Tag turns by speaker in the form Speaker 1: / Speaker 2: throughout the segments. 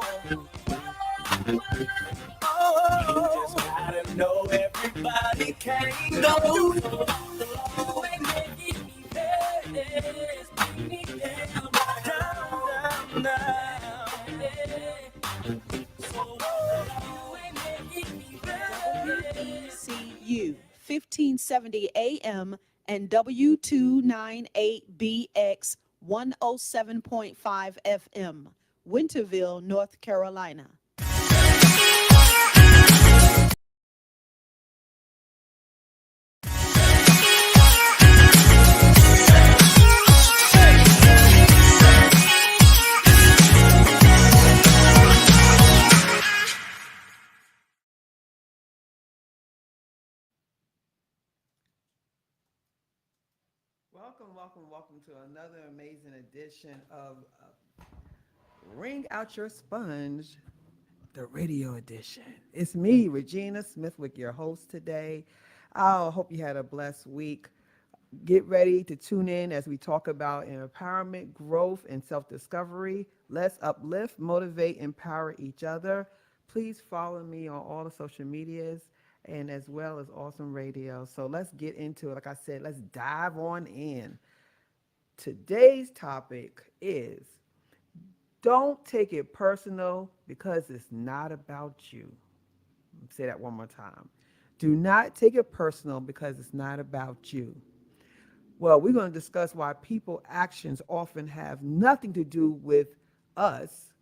Speaker 1: You just gotta know everybody can't go. You ain't making me bad. Bring me down, down, down, down. So you ain't making me bad.
Speaker 2: WBCU 1570 AM and W298BX 107.5 FM, Winterville, North Carolina.
Speaker 3: Welcome to another amazing edition of Ring Out Your Sponge, the radio edition. It's me, Regina Smithwick, your host today. I hope you had a blessed week. Get ready to tune in as we talk about empowerment, growth, and self-discovery. Let's uplift, motivate, empower each other. Please follow me on all the social medias and as well as Awesome Radio. So let's get into it. Like I said, let's dive on in. Today's topic is don't take it personal because it's not about you. Say that one more time. Do not take it personal because it's not about you. Well, we're going to discuss why people actions often have nothing to do with us,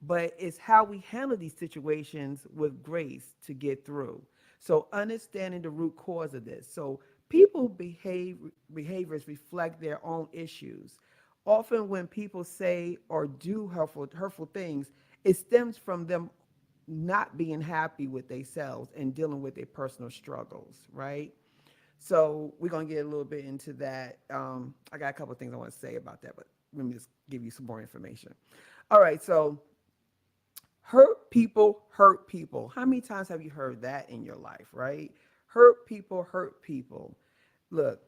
Speaker 3: but it's how we handle these situations with grace to get through. So understanding the root cause of this. So people behaviors reflect their own issues. Often when people say or do hurtful things, it stems from them not being happy with themselves and dealing with their personal struggles, right? So we're gonna get a little bit into that. I got a couple of things I want to say about that, but let me just give you some more information. All right, so hurt people hurt people. How many times have you heard that in your life, right? Hurt people hurt people. Look,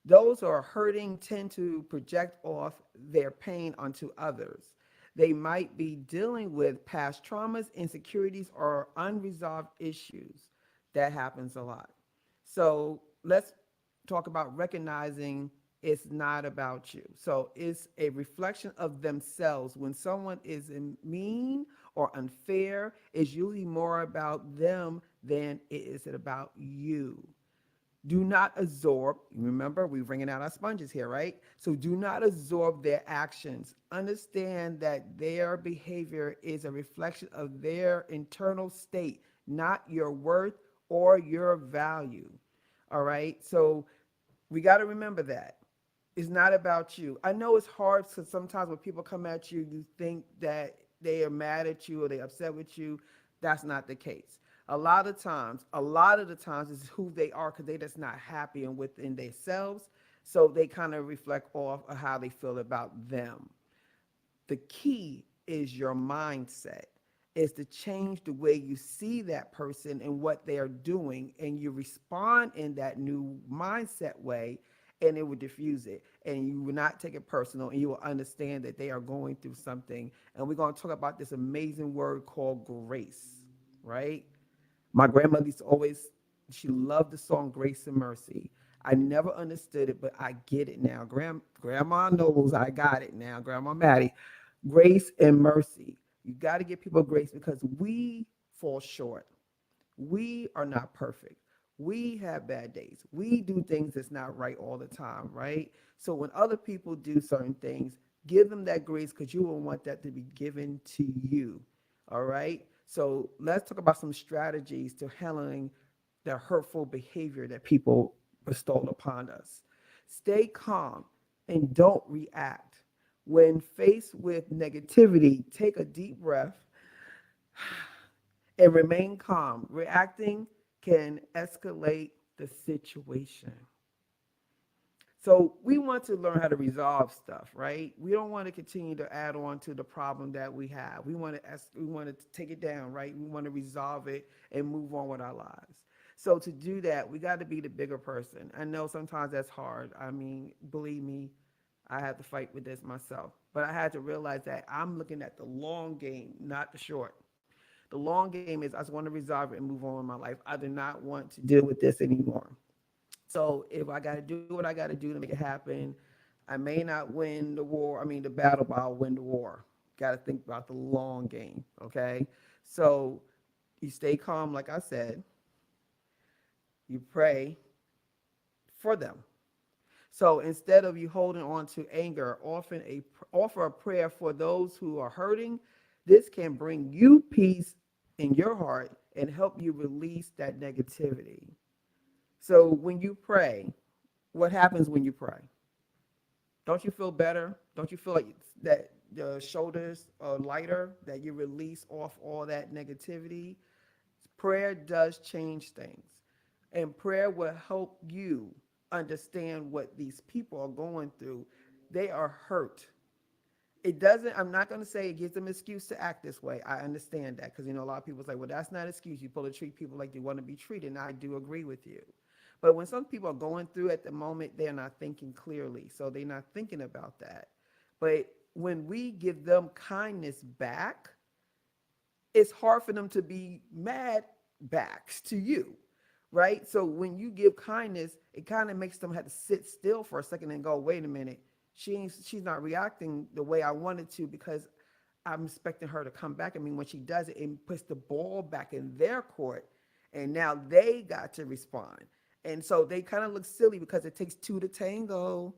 Speaker 3: those who are hurting tend to project off their pain onto others. They might be dealing with past traumas, insecurities, or unresolved issues. That happens a lot. So let's talk about recognizing it's not about you. So it's a reflection of themselves. When someone is mean or unfair, it's usually more about them than it is about you. Do not absorb. Remember, we're bringing out our sponges here, right? So do not absorb their actions. Understand that their behavior is a reflection of their internal state, not your worth or your value. All right. So we got to remember that. It's not about you. I know it's hard because sometimes when people come at you, you think that they are mad at you or they're upset with you. That's not the case. A lot of the times is who they are because they're just not happy and within themselves. So they kind of reflect off of how they feel about them. The key is your mindset, is to change the way you see that person and what they are doing, and you respond in that new mindset way, and it will diffuse it, and you will not take it personal, and you will understand that they are going through something. And we're going to talk about this amazing word called grace, right? My grandmother used to always, she loved the song Grace and Mercy. I never understood it, but I get it now. Grandma knows I got it now. Grandma Maddie, grace and mercy. You got to give people grace because we fall short. We are not perfect. We have bad days. We do things that's not right all the time, right? So when other people do certain things, give them that grace because you will want that to be given to you. All right. So let's talk about some strategies to handling the hurtful behavior that people bestow upon us. Stay calm and don't react. When faced with negativity, take a deep breath and remain calm. Reacting can escalate the situation. So we want to learn how to resolve stuff, right? We don't want to continue to add on to the problem that we have. We want to take it down, right? We want to resolve it and move on with our lives. So to do that, we got to be the bigger person. I know sometimes that's hard. I mean, believe me, I have to fight with this myself. But I had to realize that I'm looking at the long game, not the short. The long game is I just want to resolve it and move on in my life. I do not want to deal with this anymore. So if I got to do what I got to do to make it happen, I may not win the war. I mean, the battle, but I'll win the war. Got to think about the long game. Okay. So you stay calm, like I said, you pray for them. So instead of you holding on to anger, offer a prayer for those who are hurting. This can bring you peace in your heart and help you release that negativity. So when you pray, what happens when you pray? Don't you feel better? Don't you feel like that the shoulders are lighter, that you release off all that negativity? Prayer does change things, and prayer will help you understand what these people are going through. They are hurt. It doesn't, I'm not going to say it gives them an excuse to act this way. I understand that because, a lot of people say, well, that's not an excuse. You're supposed to treat people like they want to be treated. And I do agree with you. But when some people are going through at the moment, they're not thinking clearly. So they're not thinking about that. But when we give them kindness back, it's hard for them to be mad back to you, right? So when you give kindness, it kind of makes them have to sit still for a second and go, wait a minute, she's not reacting the way I wanted to because I'm expecting her to come back. I mean, when she does it, it puts the ball back in their court, and now they got to respond. And so they kind of look silly because it takes two to tango.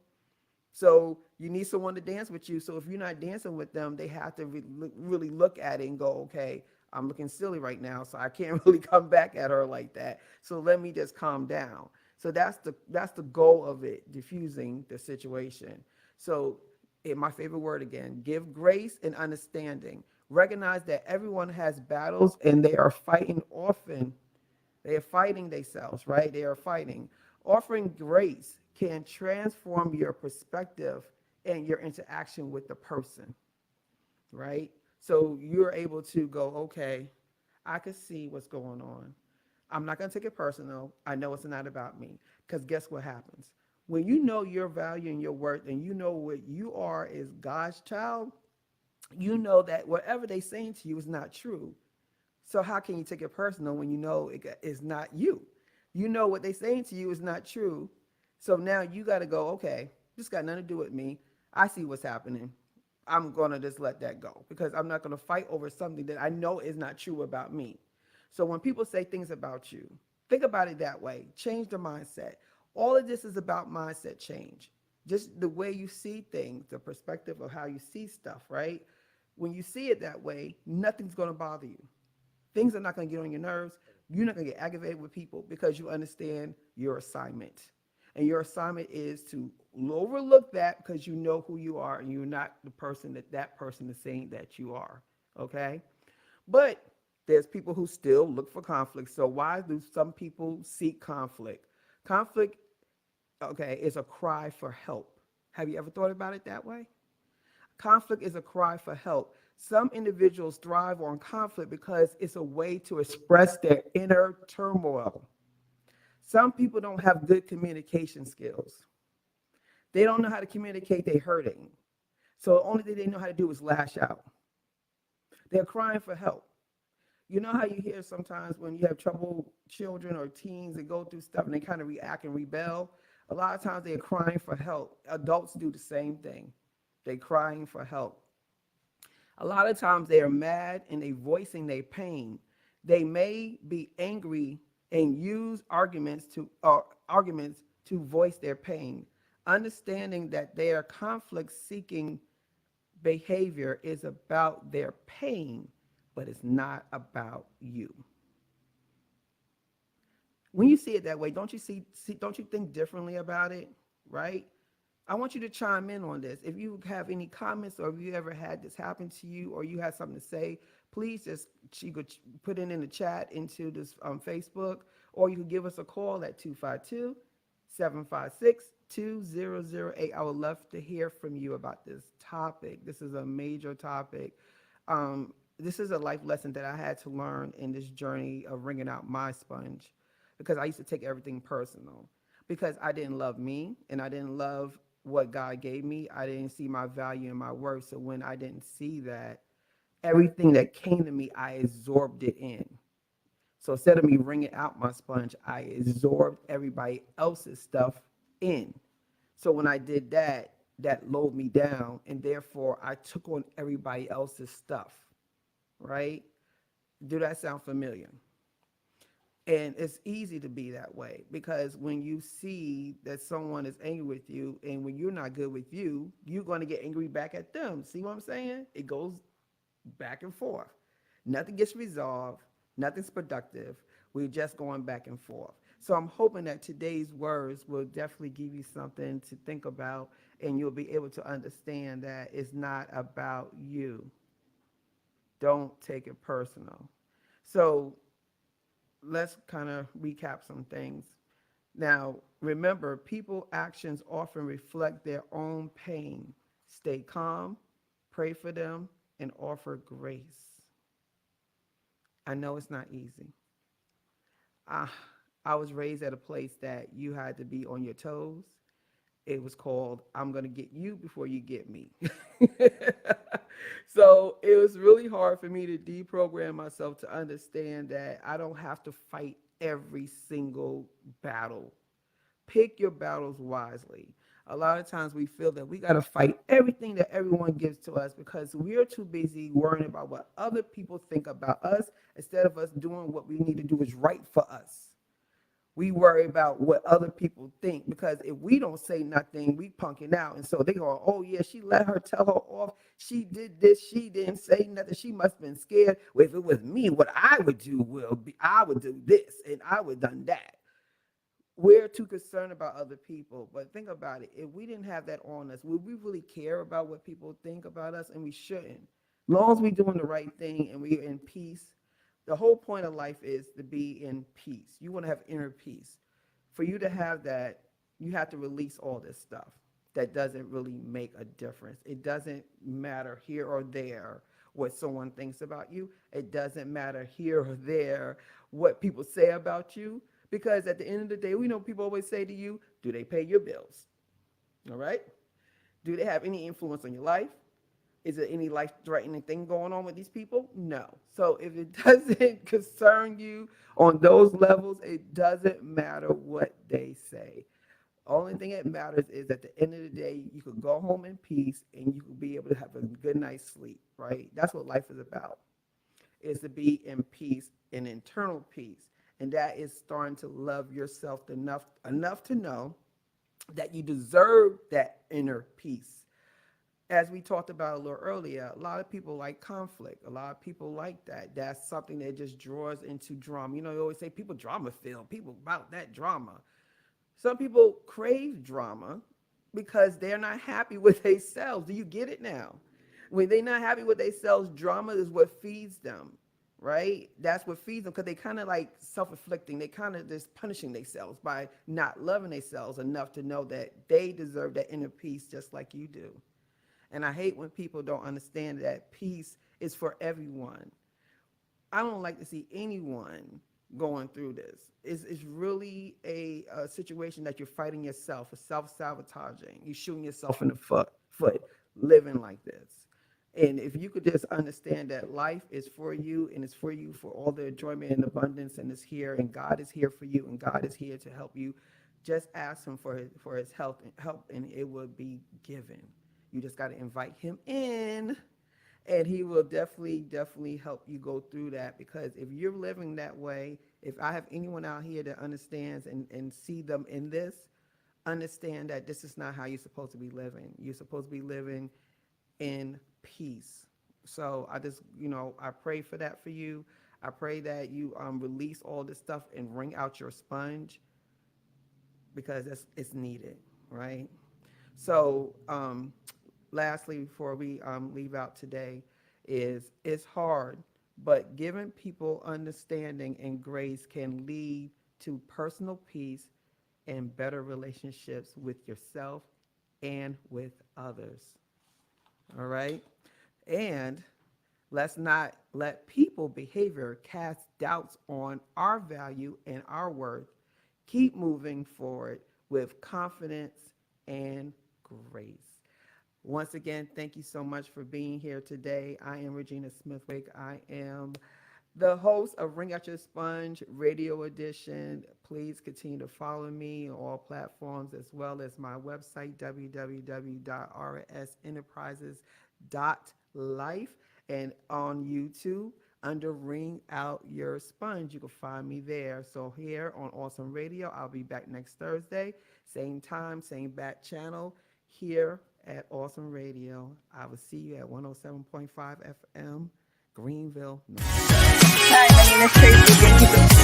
Speaker 3: So you need someone to dance with you. So if you're not dancing with them, they have to really look at it and go, okay, I'm looking silly right now, so I can't really come back at her like that. So let me just calm down. So that's the goal of it, diffusing the situation. So my favorite word again, give grace and understanding. Recognize that everyone has battles and they are fighting often. They are fighting themselves, right? They are fighting. Offering grace can transform your perspective and your interaction with the person, right? So you're able to go, okay, I can see what's going on. I'm not going to take it personal. I know it's not about me. Because guess what happens? When you know your value and your worth and you know what you are as God's child, you know that whatever they saying to you is not true. So how can you take it personal when you know it is not you? You know what they saying to you is not true. So now you got to go, okay, this got nothing to do with me. I see what's happening. I'm going to just let that go because I'm not going to fight over something that I know is not true about me. So when people say things about you, think about it that way. Change the mindset. All of this is about mindset change. Just the way you see things, the perspective of how you see stuff, right? When you see it that way, nothing's going to bother you. Things are not going to get on your nerves. You're not going to get aggravated with people because you understand your assignment. And your assignment is to overlook that because you know who you are and you're not the person that person is saying that you are. Okay? But there's people who still look for conflict. So why do some people seek conflict? Conflict, okay, is a cry for help. Have you ever thought about it that way? Conflict is a cry for help. Some individuals thrive on conflict because it's a way to express their inner turmoil. Some people don't have good communication skills. They don't know how to communicate they're hurting. So the only thing they know how to do is lash out. They're crying for help. You know how you hear sometimes when you have trouble children or teens that go through stuff and they kind of react and rebel? A lot of times they're crying for help. Adults do the same thing. They're crying for help. A lot of times they are mad and they voicing their pain. They may be angry and use arguments to voice their pain. Understanding that their conflict seeking behavior is about their pain, but it's not about you. When you see it that way, don't you think differently about it, right? I want you to chime in on this. If you have any comments or if you ever had this happen to you or you have something to say, please just put it in the chat into this Facebook, or you can give us a call at 252-756-2008. I would love to hear from you about this topic. This is a major topic. This is a life lesson that I had to learn in this journey of wringing out my sponge because I used to take everything personal because I didn't love me and I didn't love what God gave me. I didn't see my value and my worth. So when I didn't see that, everything that came to me, I absorbed it in. So instead of me wringing out my sponge, I absorbed everybody else's stuff in. So when I did that, that lowered me down, and therefore I took on everybody else's stuff, right? Do that sound familiar? And it's easy to be that way because when you see that someone is angry with you and when you're not good with you, you're going to get angry back at them. See what I'm saying? It goes back and forth. Nothing gets resolved, nothing's productive. We're just going back and forth. So I'm hoping that today's words will definitely give you something to think about and you'll be able to understand that it's not about you. Don't take it personal. So let's kind of recap some things. Now, remember, people actions often reflect their own pain. Stay calm, pray for them, and offer grace. I know it's not easy. I, I was raised at a place that you had to be on your toes. It was called I'm going to get you before you get me. So it was really hard for me to deprogram myself to understand that I don't have to fight every single battle. Pick your battles wisely. A lot of times we feel that we got to fight everything that everyone gives to us because we're too busy worrying about what other people think about us instead of us doing what we need to do is right for us. We worry about what other people think because if we don't say nothing, we punking out. And so they go, oh yeah, she let her tell her off. She did this. She didn't say nothing. She must have been scared. Well, if it was me, what I would do will be, I would do this and I would have done that. We're too concerned about other people. But think about it. If we didn't have that on us, would we really care about what people think about us? And we shouldn't. As long as we're doing the right thing and we're in peace, the whole point of life is to be in peace. You want to have inner peace. For you to have that, you have to release all this stuff that doesn't really make a difference. It doesn't matter here or there what someone thinks about you. It doesn't matter here or there what people say about you. Because at the end of the day, we know people always say to you, do they pay your bills? All right? Do they have any influence on your life? Is there any life threatening thing going on with these people? No. So if it doesn't concern you on those levels, it doesn't matter what they say. Only thing that matters is at the end of the day, you could go home in peace and you could be able to have a good night's sleep, right? That's what life is about, is to be in peace, in internal peace. And that is starting to love yourself enough to know that you deserve that inner peace. As we talked about a little earlier, a lot of people like conflict. A lot of people like that. That's something that just draws into drama. You know, you always say people drama filled, people about that drama. Some people crave drama because they're not happy with themselves. Do you get it now? When they're not happy with themselves, drama is what feeds them, right? That's what feeds them because they kind of like self-inflicting. They kind of just punishing themselves by not loving themselves enough to know that they deserve that inner peace just like you do. And I hate when people don't understand that peace is for everyone. I don't like to see anyone going through this. It's really a situation that you're fighting yourself, a self-sabotaging. You're shooting yourself in the foot living like this. And if you could just understand that life is for you and it's for you for all the enjoyment and abundance and it's here and God is here for you and God is here to help you, just ask him for his help and it will be given. You just got to invite him in and he will definitely help you go through that because if you're living that way, if I have anyone out here that understands and see them in this, understand that this is not how you're supposed to be living. You're supposed to be living in peace. So I just, I pray for that for you. I pray that you release all this stuff and wring out your sponge because it's needed, right? So lastly, before we leave out today, is it's hard, but giving people understanding and grace can lead to personal peace and better relationships with yourself and with others. All right? And let's not let people behavior cast doubts on our value and our worth. Keep moving forward with confidence and grace. Once again, thank you so much for being here today. I am Regina Smithwick. I am the host of Ring Out Your Sponge Radio Edition. Please continue to follow me on all platforms as well as my website, www.rsenterprises.life, and on YouTube under Ring Out Your Sponge. You can find me there. So here on Awesome Radio, I'll be back next Thursday, same time, same back channel here at Awesome Radio. I will see you at 107.5 FM, Greenville, North.
Speaker 4: Hi, my name is Tracy. Thank you for